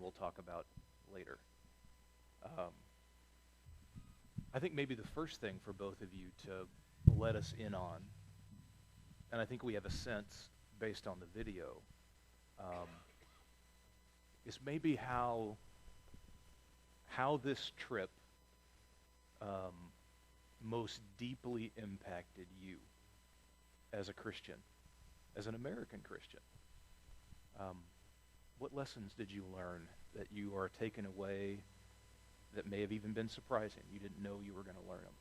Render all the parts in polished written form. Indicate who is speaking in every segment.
Speaker 1: we'll talk about later. I think maybe the first thing for both of you to let us in on, and I think we have a sense based on the video, is maybe how this trip most deeply impacted you as a Christian, as an American Christian. What lessons did you learn that you are taking away that may have even been surprising? You didn't know you were going to learn them.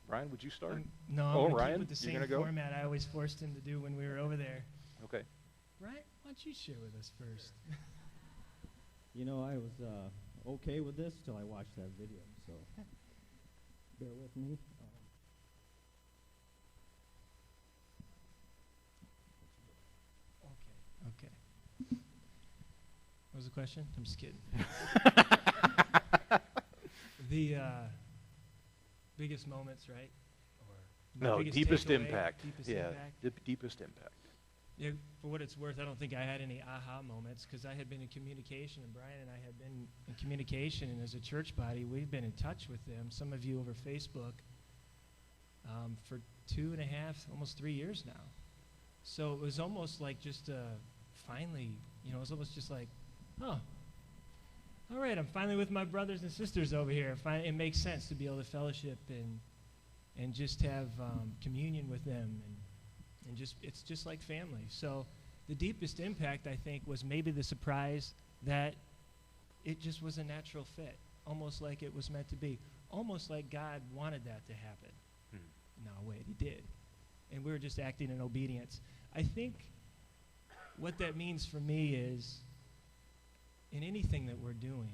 Speaker 1: Ryan, would you start?
Speaker 2: No, I'm going to keep with the same
Speaker 1: go?
Speaker 2: format I always forced him to do when we were over there.
Speaker 1: Okay.
Speaker 2: Ryan, why don't you share with us first?
Speaker 3: You know, I was okay with this till I watched that video, so bear with me.
Speaker 2: Okay. What was the question? I'm just kidding. The biggest moments, right? Or
Speaker 1: No, deepest
Speaker 2: takeaway,
Speaker 1: impact.
Speaker 2: Deepest
Speaker 1: Yeah,
Speaker 2: impact.
Speaker 1: deepest impact.
Speaker 2: Yeah, for what it's worth, I don't think I had any aha moments because I had been in communication, and Brian and I had been in communication, and as a church body, we've been in touch with them, some of you over Facebook, for 2.5, almost 3 years now. So it was almost like just finally, it was almost just like, oh, all right, I'm finally with my brothers and sisters over here. It makes sense to be able to fellowship and just have communion with them, and just it's just like family. So the deepest impact, I think, was maybe the surprise that it just was a natural fit, almost like it was meant to be, almost like God wanted that to happen. No, wait, he did. And we were just acting in obedience. I think what that means for me is in anything that we're doing,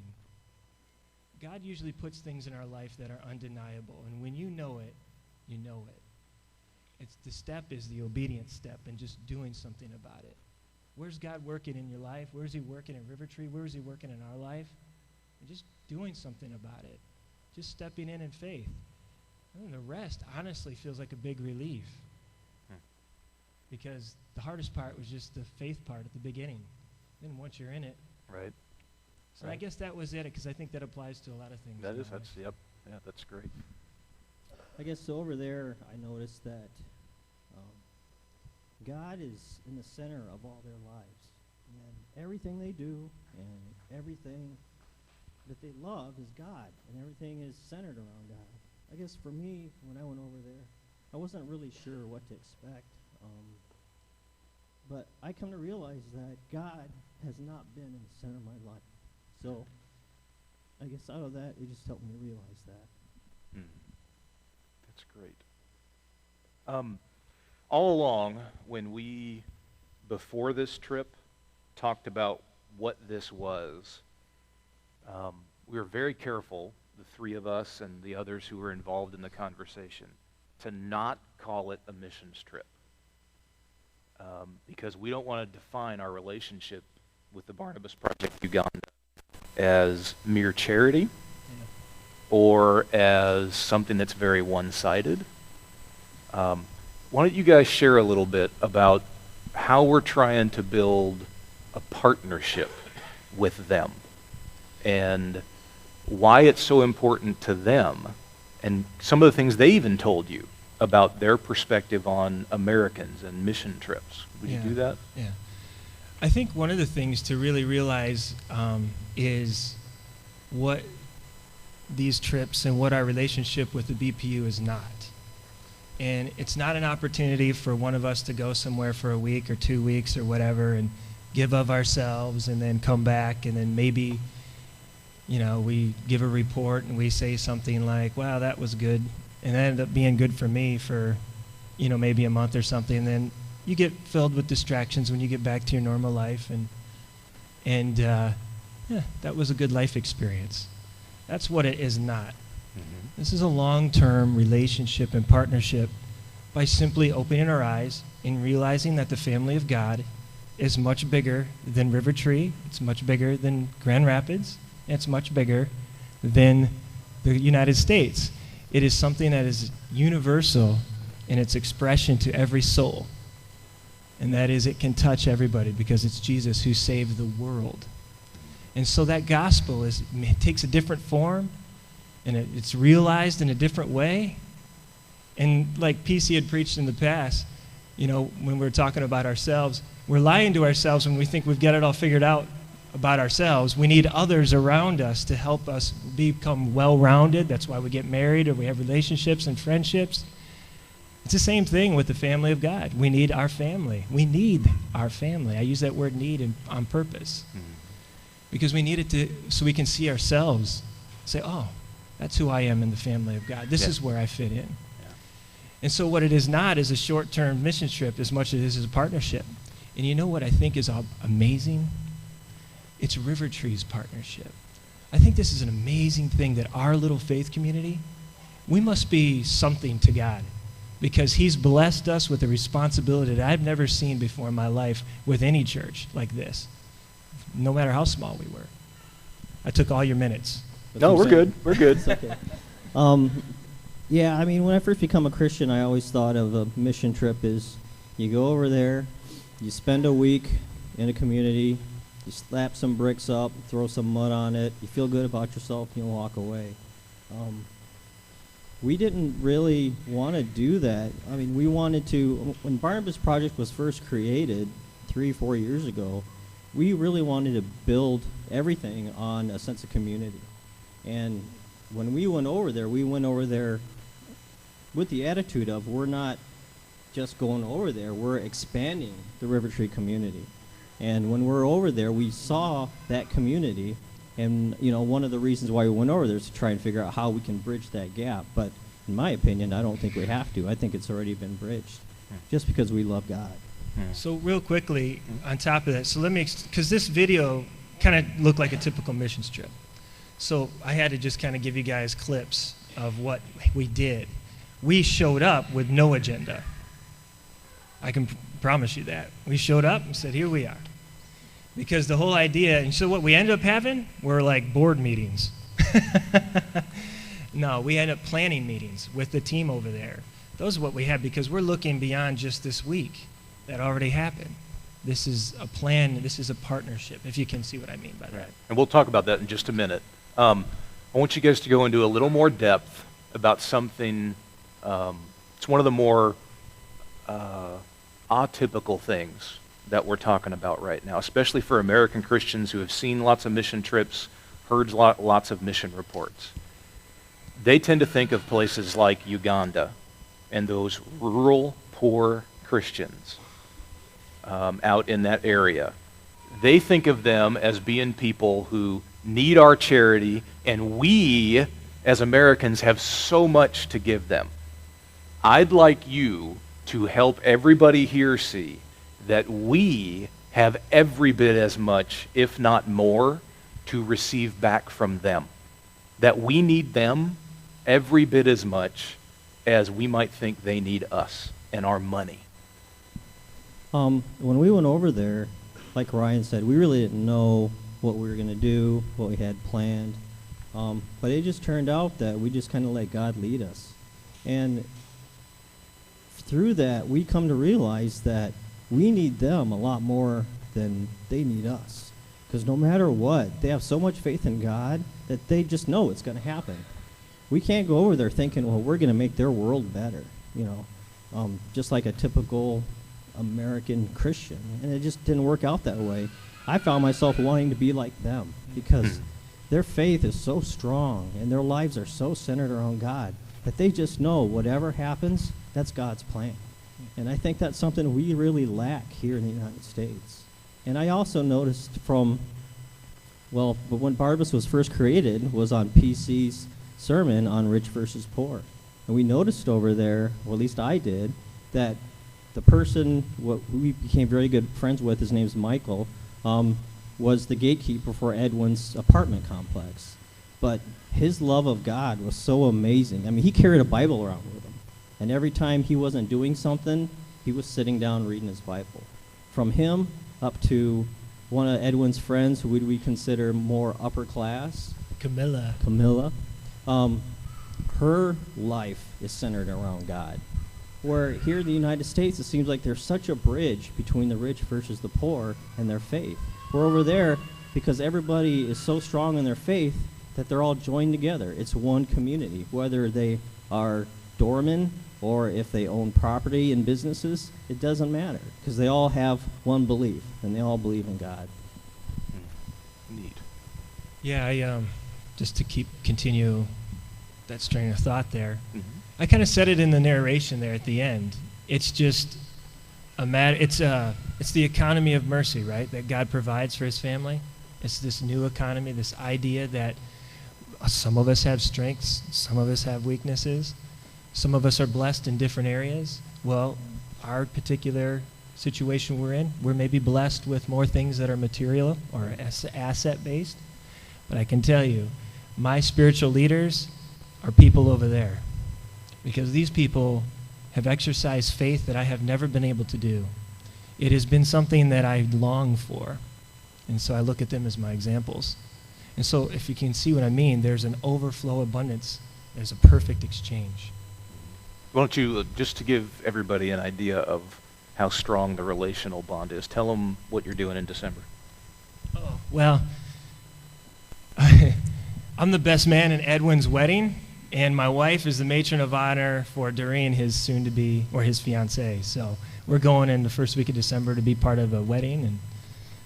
Speaker 2: God usually puts things in our life that are undeniable. And when you know it, you know it. The step is the obedience step and just doing something about it. Where's God working in your life? Where's he working at RiverTree? Where is he working in our life? And just doing something about it. Just stepping in faith. And the rest, honestly, feels like a big relief. Because the hardest part was just the faith part at the beginning. Then once you're in it.
Speaker 1: Right.
Speaker 2: So I guess that was it, because I think that applies to a lot of things.
Speaker 1: Yeah, that's great.
Speaker 3: I guess over there, I noticed that God is in the center of all their lives. And everything they do and everything that they love is God. And everything is centered around God. I guess for me, when I went over there, I wasn't really sure what to expect. But I come to realize that God has not been in the center of my life. So I guess out of that, it just helped me realize that.
Speaker 1: That's great. All along, when we, before this trip, talked about what this was, we were very careful, the three of us and the others who were involved in the conversation, to not call it a missions trip. Because we don't want to define our relationship with the Barnabas Project Uganda as mere charity or as something that's very one-sided. Why don't you guys share a little bit about how we're trying to build a partnership with them and why it's so important to them and some of the things they even told you about their perspective on Americans and mission trips. Would you do that?
Speaker 2: Yeah. I think one of the things to really realize is what these trips and what our relationship with the BPU is not. And it's not an opportunity for one of us to go somewhere for a week or 2 weeks or whatever and give of ourselves and then come back and then maybe, we give a report and we say something like, wow, that was good. And that ended up being good for me for, maybe a month or something. And then you get filled with distractions when you get back to your normal life. And that was a good life experience. That's what it is not. Mm-hmm. This is a long-term relationship and partnership by simply opening our eyes and realizing that the family of God is much bigger than RiverTree. It's much bigger than Grand Rapids. And it's much bigger than the United States. It is something that is universal in its expression to every soul. And that is, it can touch everybody because it's Jesus who saved the world. And so that gospel it takes a different form, and it's realized in a different way. And like PC had preached in the past, you know, when we're talking about ourselves, we're lying to ourselves when we think we've got it all figured out about ourselves. We need others around us to help us become well-rounded. That's why we get married or we have relationships and friendships. It's the same thing with the family of God. We need our family. We need our family. I use that word need on purpose. Because we need it so we can see ourselves, say, oh, that's who I am in the family of God. This is where I fit in. Yeah. And so what it is not is a short-term mission trip as much as it is a partnership. And you know what I think is amazing? It's RiverTree's partnership. I think this is an amazing thing that our little faith community, we must be something to God because he's blessed us with a responsibility that I've never seen before in my life with any church like this, no matter how small we were. I took all your minutes.
Speaker 1: No, we're good. We're good.
Speaker 3: It's okay. Yeah, I mean, when I first become a Christian, I always thought of a mission trip is you go over there, you spend a week in a community, you slap some bricks up, throw some mud on it, you feel good about yourself, and you walk away. We didn't really want to do that. I mean, we wanted to, when Barnabas Project was first created 3-4 years ago, we really wanted to build everything on a sense of community. And when we went over there with the attitude of we're not just going over there, we're expanding the RiverTree community. And when we're over there, we saw that community, and you know, one of the reasons why we went over there is to try and figure out how we can bridge that gap. But in my opinion, I don't think we have to. I think it's already been bridged, just because we love God.
Speaker 2: So real quickly, on top of that, so let me, because this video kind of looked like a typical missions trip. So I had to just kind of give you guys clips of what we did. We showed up with no agenda. I can promise you that. We showed up and said, here we are. Because the whole idea, and so what we ended up having were like board meetings. No, we ended up planning meetings with the team over there. Those are what we had because we're looking beyond just this week that already happened. This is a plan, this is a partnership, if you can see what I mean by that.
Speaker 1: Right. And we'll talk about that in just a minute. I want you guys to go into a little more depth about something, it's one of the more atypical things that we're talking about right now, especially for American Christians who have seen lots of mission trips, heard lots of mission reports. They tend to think of places like Uganda and those rural, poor Christians out in that area. They think of them as being people who need our charity, and we, as Americans, have so much to give them. I'd like you to help everybody here see that we have every bit as much, if not more, to receive back from them. That we need them every bit as much as we might think they need us and our money.
Speaker 3: When we went over there, like Ryan said, we really didn't know what we were going to do, what we had planned. But it just turned out that we just kind of let God lead us. And through that, we come to realize that we need them a lot more than they need us. Because no matter what, they have so much faith in God that they just know it's going to happen. We can't go over there thinking, well, we're going to make their world better, you know, just like a typical American Christian. And it just didn't work out that way. I found myself wanting to be like them because their faith is so strong and their lives are so centered around God that they just know whatever happens, that's God's plan. And I think that's something we really lack here in the United States. And I also noticed from, well, but when Barnabas was first created was on PC's sermon on rich versus poor. And we noticed over there, or at least I did, that the person what we became very good friends with, his name's Michael, was the gatekeeper for Edwin's apartment complex. But his love of God was so amazing. I mean, he carried a Bible around with him. And every time he wasn't doing something, he was sitting down reading his Bible. From him up to one of Edwin's friends, who would we consider more upper class? Camilla. Her life is centered around God. Where here in the United States, it seems like there's such a bridge between the rich versus the poor and their faith. Where over there, because everybody is so strong in their faith that they're all joined together. It's one community, whether they are doormen or if they own property and businesses, it doesn't matter, because they all have one belief, and they all believe in God.
Speaker 1: Neat.
Speaker 2: Yeah, I just to continue that strain of thought there.
Speaker 1: Mhm.
Speaker 2: I kind of said it in the narration there at the end. It's just a matter. It's the economy of mercy, right? That God provides for His family. It's this new economy, this idea that some of us have strengths, some of us have weaknesses, some of us are blessed in different areas. Well, our particular situation we're in, we're maybe blessed with more things that are material or asset-based. But I can tell you, my spiritual leaders are people over there, because these people have exercised faith that I have never been able to do. It has been something that I long for, and so I look at them as my examples. And so if you can see what I mean, there's an overflow abundance. There's a perfect exchange.
Speaker 1: Why don't you, just to give everybody an idea of how strong the relational bond is, tell them what you're doing in December.
Speaker 2: Oh, well, I'm the best man in Edwin's wedding, and my wife is the matron of honor for Doreen, his soon-to-be, or his fiancée. So we're going in the first week of December to be part of a wedding, and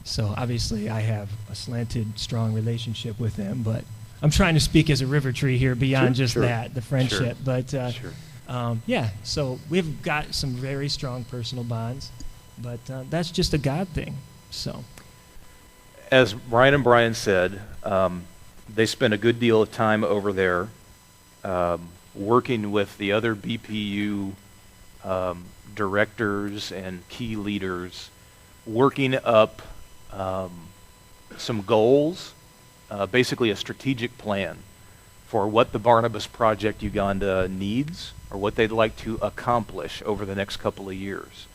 Speaker 2: so obviously I have a slanted, strong relationship with them, but I'm trying to speak as a RiverTree here beyond just that, the friendship.
Speaker 1: Sure.
Speaker 2: But
Speaker 1: Sure.
Speaker 2: yeah, so we've got some very strong personal bonds, but that's just a God thing. So,
Speaker 1: As Ryan and Brian said, they spent a good deal of time over there working with the other BPU directors and key leaders, working up some goals, basically a strategic plan for what the Barnabas Project Uganda needs, or what they'd like to accomplish over the next couple of years.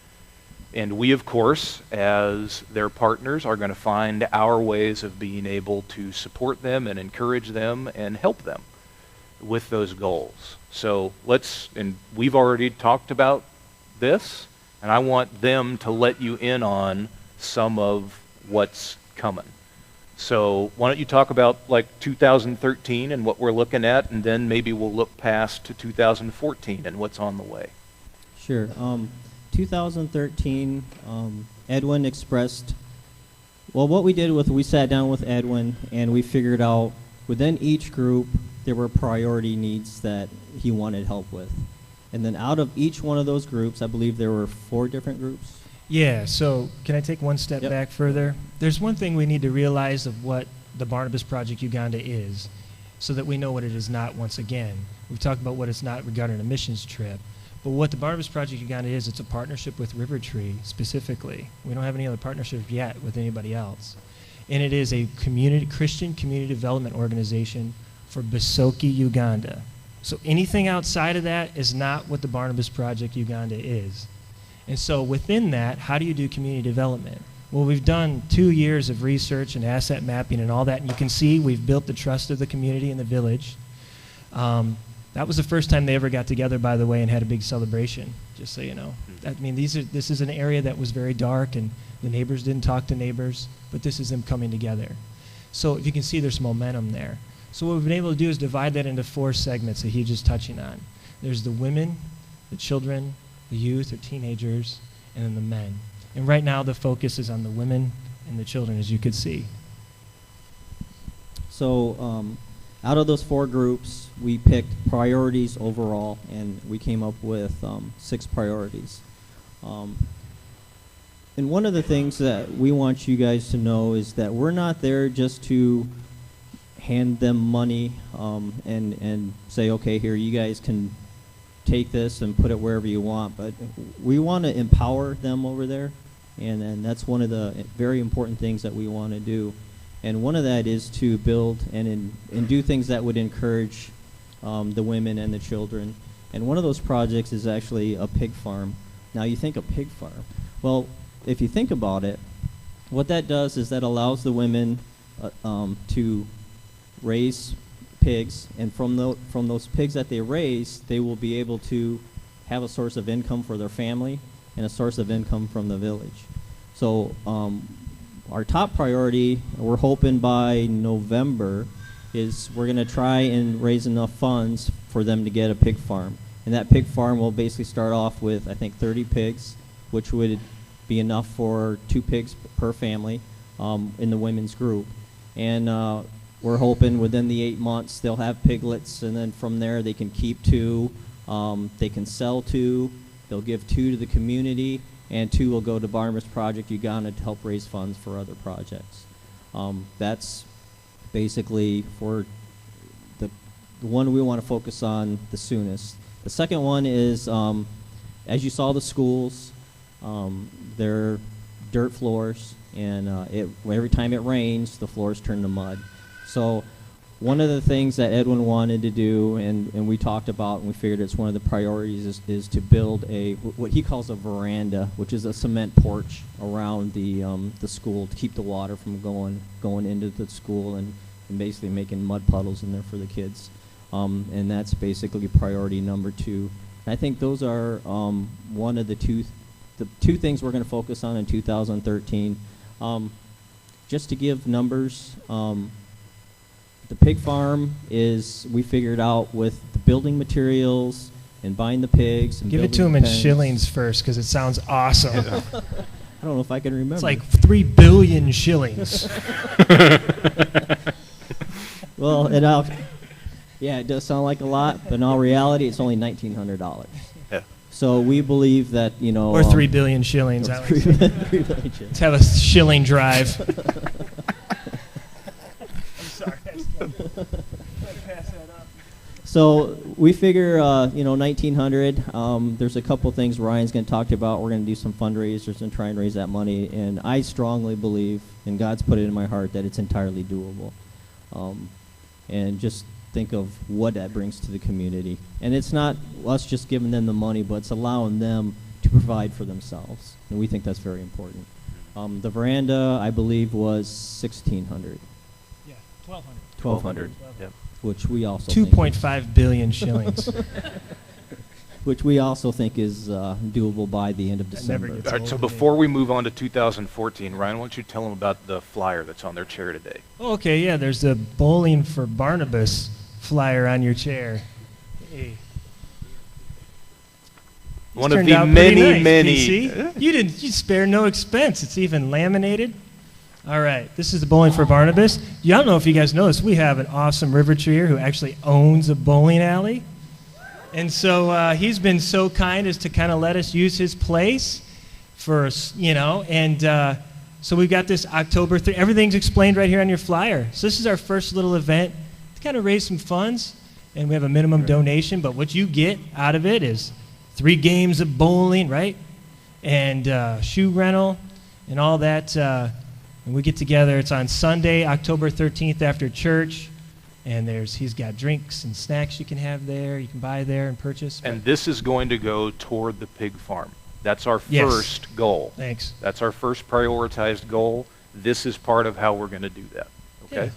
Speaker 1: And we, of course, as their partners, are going to find our ways of being able to support them and encourage them and help them with those goals. So and we've already talked about this, and I want them to let you in on some of what's coming. So why don't you talk about like 2013 and what we're looking at, and then maybe we'll look past to 2014 and what's on the way.
Speaker 3: Sure. 2013, Edwin expressed, well, what we did was we sat down with Edwin and we figured out within each group there were priority needs that he wanted help with. And then out of each one of those groups, I believe there were 4 different groups.
Speaker 2: yeah, so can I take one step
Speaker 3: Yep.
Speaker 2: back further? There's one thing we need to realize of what the Barnabas Project Uganda is, so that we know what it is not once again. We've talked about what it's not regarding a missions trip, but what the Barnabas Project Uganda is, it's a partnership with RiverTree specifically. We don't have any other partnership yet with anybody else. And it is a Christian community development organization for Bisoki, Uganda. So anything outside of that is not what the Barnabas Project Uganda is. And so within that, how do you do community development? Well, we've done 2 years of research and asset mapping and all that, and you can see we've built the trust of the community in the village. That was the first time they ever got together, by the way, and had a big celebration, just so you know. I mean, this is an area that was very dark, and the neighbors didn't talk to neighbors, but this is them coming together. So if you can see, there's momentum there. So what we've been able to do is divide that into 4 segments that he's just touching on. There's the women, the children, the youth or teenagers, and then the men. And right now the focus is on the women and the children, as you could see.
Speaker 3: So out of those 4 groups, we picked priorities overall, and we came up with 6 priorities. And one of the things that we want you guys to know is that we're not there just to hand them money and say, okay, here, you guys can take this and put it wherever you want, but we want to empower them over there, and that's one of the very important things that we want to do. And one of that is to build and do things that would encourage the women and the children. And one of those projects is actually a pig farm. Now you think a pig farm. Well, if you think about it, what that does is that allows the women to raise pigs, and from those pigs that they raise, they will be able to have a source of income for their family and a source of income from the village. So Our top priority, we're hoping by November, is we're going to try and raise enough funds for them to get a pig farm. And that pig farm will basically start off with, I think, 30 pigs, which would be enough for 2 pigs per family in the women's group. And we're hoping within the 8 months they'll have piglets, and then from there they can keep 2, they can sell 2, they'll give 2 to the community, and 2 will go to Barnabas Project Uganda to help raise funds for other projects. That's basically for the one we want to focus on the soonest. The second one is, as you saw the schools, they're dirt floors, and every time it rains, the floors turn to mud. So one of the things that Edwin wanted to do, and we talked about, and we figured it's one of the priorities, is to build what he calls a veranda, which is a cement porch around the school to keep the water from going into the school and basically making mud puddles in there for the kids. And that's basically priority number 2. And I think those are one of the two things we're going to focus on in 2013. Just to give numbers, the pig farm is, we figured out with the building materials and buying the pigs. And
Speaker 2: give it to him in shillings first, because it sounds awesome.
Speaker 3: I don't know if I can remember.
Speaker 2: It's like 3 billion shillings.
Speaker 3: Well, it does sound like a lot, but in all reality, it's only $1,900.
Speaker 1: Yeah.
Speaker 3: So we believe that,
Speaker 2: or 3 billion shillings.
Speaker 3: Or 3 billion shillings.
Speaker 2: Let's have a shilling drive. I'm sorry. Pass that up.
Speaker 3: So we figure, 1,900. There's a couple things Ryan's going to talk to you about. We're going to do some fundraisers and try and raise that money. And I strongly believe, and God's put it in my heart, that it's entirely doable. And just think of what that brings to the community. And it's not us just giving them the money, but it's allowing them to provide for themselves. And we think that's very important. The veranda, I believe, was $1,600.
Speaker 2: Yeah, 1,200.
Speaker 3: 1,200.
Speaker 1: Yep.
Speaker 3: Which we also
Speaker 2: 2.5 billion shillings.
Speaker 3: which we also think is doable by the end of December.
Speaker 2: never gets
Speaker 1: All right,
Speaker 2: old
Speaker 1: so
Speaker 2: to me.
Speaker 1: before we move on to 2014, Ryan, why don't you tell them about the flyer that's on their chair today?
Speaker 2: Oh, okay, yeah, there's the Bowling for Barnabas flyer on your chair. Hey.
Speaker 1: One
Speaker 2: This
Speaker 1: of
Speaker 2: turned
Speaker 1: the
Speaker 2: out pretty
Speaker 1: many,
Speaker 2: nice,
Speaker 1: many.
Speaker 2: PC. You spare no expense. It's even laminated. All right, this is the Bowling for Barnabas. I don't know if you guys know this. We have an awesome RiverTreeer who actually owns a bowling alley. And so he's been so kind as to kind of let us use his place for, and so we've got this October 3rd. Everything's explained right here on your flyer. So this is our first little event to kind of raise some funds, and we have a minimum donation, but what you get out of it is 3 games of bowling, right? And shoe rental and all that. And we get together. It's on Sunday, October 13th after church. And he's got drinks and snacks you can have there. You can buy there and purchase.
Speaker 1: And this is going to go toward the pig farm. That's our
Speaker 2: Yes.
Speaker 1: first goal.
Speaker 2: Thanks.
Speaker 1: That's our first prioritized goal. This is part of how we're going to do that. Okay?
Speaker 2: Yeah.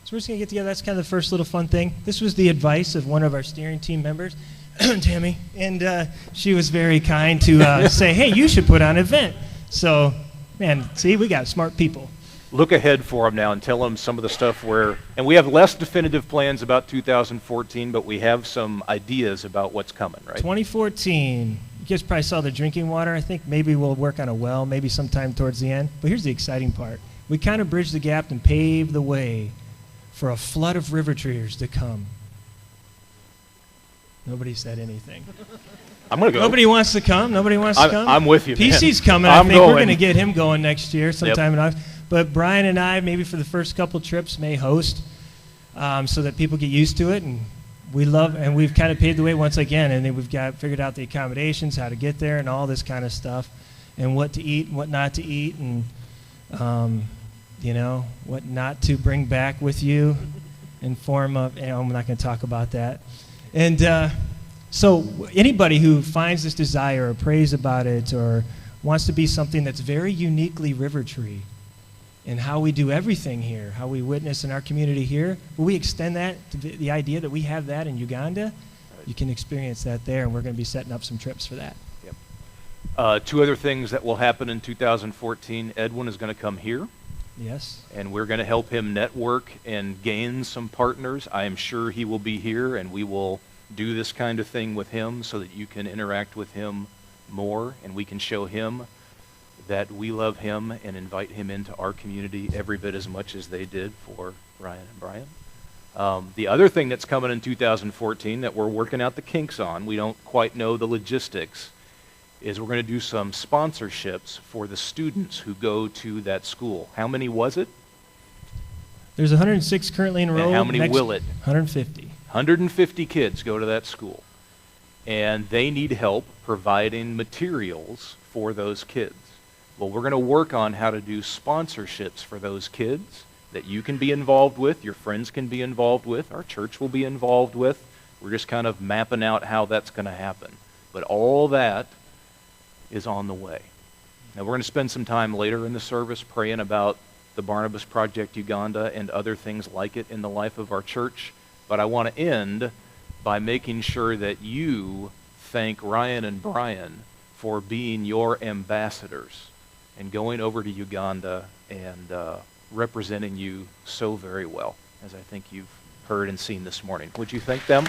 Speaker 2: So we're just going to get together. That's kind of the first little fun thing. This was the advice of one of our steering team members, Tammy. And she was very kind to say, hey, you should put on an event. So, man, see, we got smart people.
Speaker 1: Look ahead for them now and tell them some of the stuff and we have less definitive plans about 2014, but we have some ideas about what's coming, right?
Speaker 2: 2014. You guys probably saw the drinking water. I think maybe we'll work on a well, maybe sometime towards the end. But here's the exciting part. We kind of bridge the gap and pave the way for a flood of RiverTreeers to come. Nobody said anything.
Speaker 1: I'm going to go.
Speaker 2: Nobody wants to come? Nobody wants to come?
Speaker 1: I'm with you, man.
Speaker 2: PC's coming.
Speaker 1: I'm
Speaker 2: I think we're
Speaker 1: going.
Speaker 2: going to get him going next year sometime in August. But Brian and I, maybe for the first couple trips, may host so that people get used to it. And we've kind of paved the way once again. And then we've figured out the accommodations, how to get there, and all this kind of stuff, and what to eat and what not to eat, and what not to bring back with you in form of. I'm not going to talk about that. And so anybody who finds this desire or prays about it or wants to be something that's very uniquely RiverTree, and how we do everything here, how we witness in our community here, will we extend that to the idea that we have that in Uganda? You can experience that there, and we're going to be setting up some trips for that.
Speaker 1: Yep. Two other things that will happen in 2014. Edwin is going to come here,
Speaker 2: Yes.
Speaker 1: and we're going to help him network and gain some partners. I am sure he will be here, and we will do this kind of thing with him so that you can interact with him more, and we can show him that we love him and invite him into our community every bit as much as they did for Ryan and Brian. The other thing that's coming in 2014 that we're working out the kinks on, we don't quite know the logistics, is we're going to do some sponsorships for the students who go to that school. How many was it?
Speaker 2: There's 106 currently enrolled.
Speaker 1: And how many will it?
Speaker 2: 150.
Speaker 1: 150 kids go to that school. And they need help providing materials for those kids. Well, we're going to work on how to do sponsorships for those kids that you can be involved with, your friends can be involved with, our church will be involved with. We're just kind of mapping out how that's going to happen. But all that is on the way. Now, we're going to spend some time later in the service praying about the Barnabas Project Uganda and other things like it in the life of our church. But I want to end by making sure that you thank Ryan and Brian for being your ambassadors and going over to Uganda and representing you so very well, as I think you've heard and seen this morning. Would you thank them?